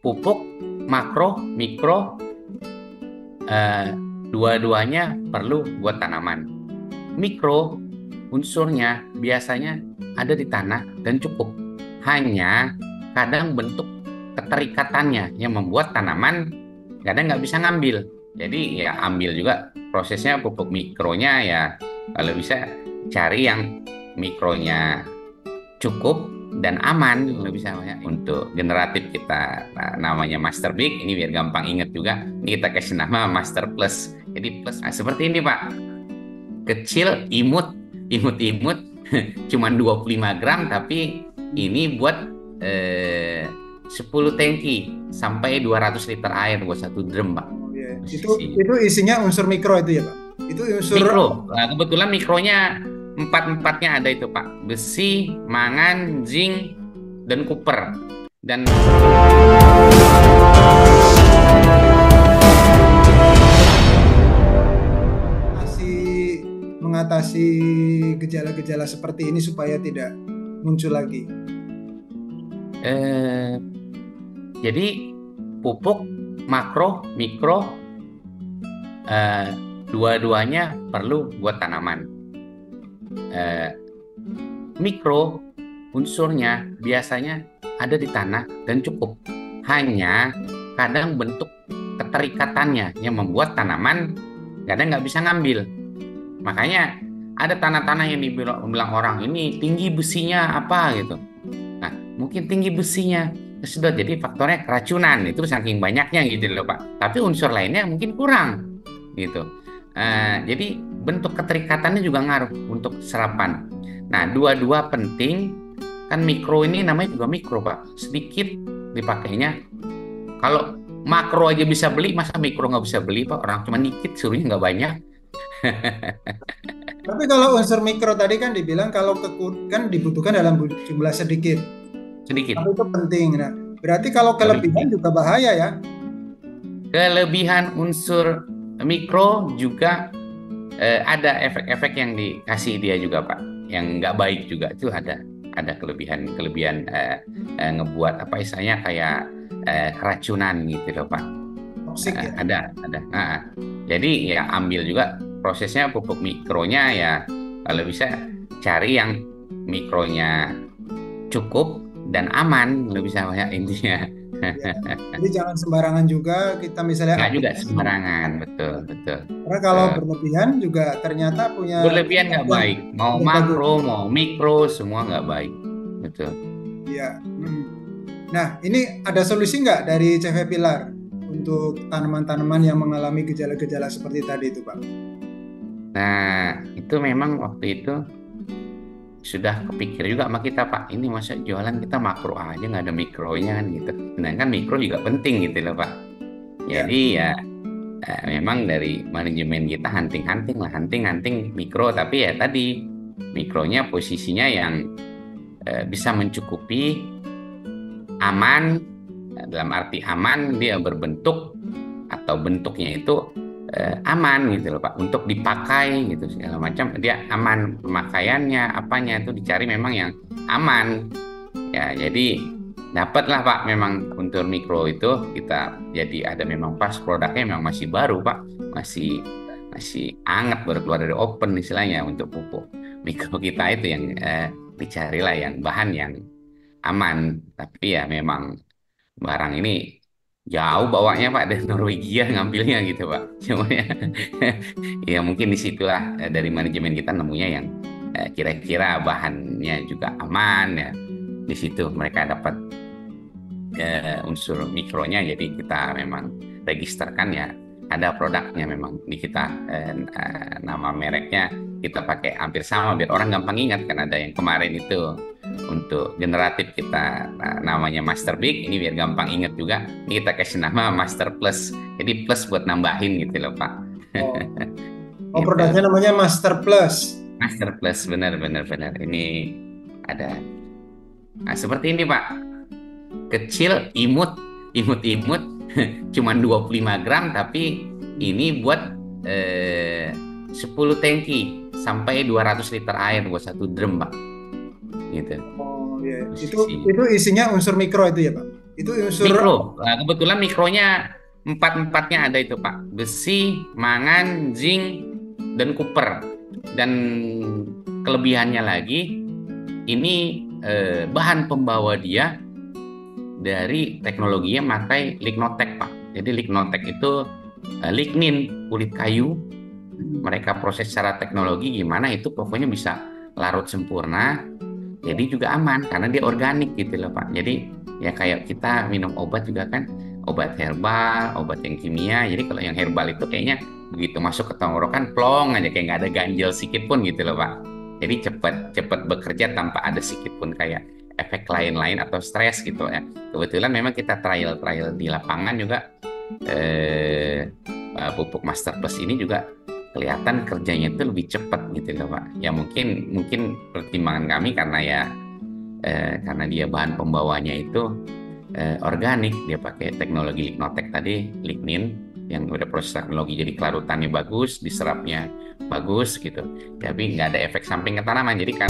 pupuk, makro, mikro, eh, dua-duanya perlu buat tanaman. Mikro, unsurnya biasanya ada di tanah dan cukup. Hanya kadang bentuk keterikatannya yang membuat tanaman kadang nggak bisa ngambil. Jadi ya ambil juga prosesnya pupuk mikronya ya kalau bisa cari yang mikronya cukup dan aman lebih sama untuk generatif kita. Nah, namanya Master Big ini biar gampang ingat juga. Ini kita kasih nama Master Plus. Jadi plus. Nah, seperti ini Pak. Kecil, imut-imut, cuman 25 gram tapi ini buat 10 tangki sampai 200 liter air buat satu drum Pak. Oh, iya. Itu isinya unsur mikro itu ya Pak? Itu unsur Mikro. Nah, kebetulan mikronya empat-empatnya ada itu Pak. Besi, mangan, zinc, dan copper. Dan mengatasi gejala-gejala seperti ini supaya tidak muncul lagi. Jadi pupuk, makro, mikro, dua-duanya perlu buat tanaman. Mikro, unsurnya biasanya ada di tanah dan cukup. Hanya kadang bentuk keterikatannya yang membuat tanaman kadang nggak bisa ngambil. Makanya ada tanah-tanah yang dibilang orang ini tinggi besinya apa gitu. Nah, mungkin tinggi besinya kesedot jadi faktornya keracunan itu saking banyaknya gitu loh Pak. Tapi unsur lainnya mungkin kurang gitu. Jadi bentuk keterikatannya juga ngaruh untuk serapan. Nah, dua-dua penting kan mikro ini namanya juga mikro Pak. Sedikit dipakainya. Kalau makro aja bisa beli, masa mikro nggak bisa beli Pak? Orang cuma dikit, suruhnya nggak banyak. Tapi kalau unsur mikro tadi kan dibilang kalau kan dibutuhkan dalam jumlah sedikit. Sedikit. Tapi itu penting. Nah, berarti kalau kelebihan juga bahaya ya? Kelebihan unsur mikro juga ada efek-efek yang dikasih dia juga Pak, yang nggak baik juga itu ada kelebihan ngebuat apa istilahnya kayak keracunan gitu loh Pak. Toksik ya? Ada. Jadi ya ambil juga prosesnya pupuk mikronya ya kalau bisa cari yang mikronya cukup dan aman lebih sama ya intinya. Ya. Jadi jangan sembarangan juga kita misalnya Nggak juga aplikasi. sembarangan, betul. Karena kalau berlebihan juga ternyata punya Berlebihan nggak yang baik, mau tidak bagus. makro, mau mikro, semua nggak baik, betul. Ya. Nah, ini ada solusi nggak dari CV Pilar untuk tanaman-tanaman yang mengalami gejala-gejala seperti tadi itu, Pak? Nah, itu memang waktu itu sudah kepikir juga sama kita, Pak. Ini masa jualan kita makro aja nggak ada mikronya kan gitu. Sedangkan mikro juga penting gitu loh, Pak. Ya. Jadi ya memang dari manajemen kita hunting mikro, tapi ya tadi mikronya posisinya yang bisa mencukupi, aman, dalam arti aman dia berbentuk atau bentuknya itu aman gitu loh Pak untuk dipakai gitu segala macam dia aman pemakaiannya apanya itu dicari memang yang aman ya jadi dapatlah Pak memang untuk mikro itu kita jadi ada memang pas produknya memang masih baru Pak masih masih hangat baru keluar dari open istilahnya untuk pupuk mikro kita itu yang dicarilah yang bahan yang aman tapi ya memang barang ini jauh bawanya Pak dari Norwegia ngambilnya gitu Pak. Cuma ya, ya mungkin disitulah dari manajemen kita nemunya yang kira-kira bahannya juga aman ya. Di situ mereka dapat unsur mikronya jadi kita memang registerkan ya ada produknya memang di kita nama mereknya kita pakai hampir sama biar orang gampang ingat kan ada yang kemarin itu untuk generatif kita namanya Master Big ini biar gampang ingat juga ini kita kasih nama Master Plus jadi plus buat nambahin gitu loh Pak. Oh, Gitu. produknya namanya Master Plus. Master Plus benar ini ada nah, seperti ini Pak kecil imut cuman 25 gram tapi ini buat 10 tangki sampai 200 liter air buat satu drum Pak gitu. Oh iya, Posisinya. itu isinya unsur mikro itu ya Pak? Itu unsur Mikro. Nah, kebetulan mikronya empat-empatnya ada itu Pak. Besi, mangan, zinc, dan copper. Dan kelebihannya lagi, ini bahan pembawa dia dari teknologinya pakai lignotek Pak. Jadi lignotek itu lignin, kulit kayu. Mereka proses secara teknologi gimana itu pokoknya bisa larut sempurna. Jadi juga aman karena dia organik gitu loh Pak. Jadi ya kayak kita minum obat juga kan, obat herbal, obat yang kimia. Jadi kalau yang herbal itu kayaknya begitu masuk ke tenggorokan plong aja kayak nggak ada ganjel sedikit pun gitu loh Pak. Jadi cepat cepat bekerja tanpa ada sedikit pun kayak efek lain-lain atau stres gitu ya. Kebetulan memang kita trial-trial di lapangan juga eh, pupuk Master Plus ini juga kelihatan kerjanya itu lebih cepat gitu loh Pak. Ya mungkin mungkin pertimbangan kami karena ya karena dia bahan pembawanya itu organik, dia pakai teknologi lignotek tadi, lignin yang udah proses teknologi jadi kelarutannya bagus, diserapnya bagus gitu. Tapi nggak ada efek samping ke tanaman. Jadi kan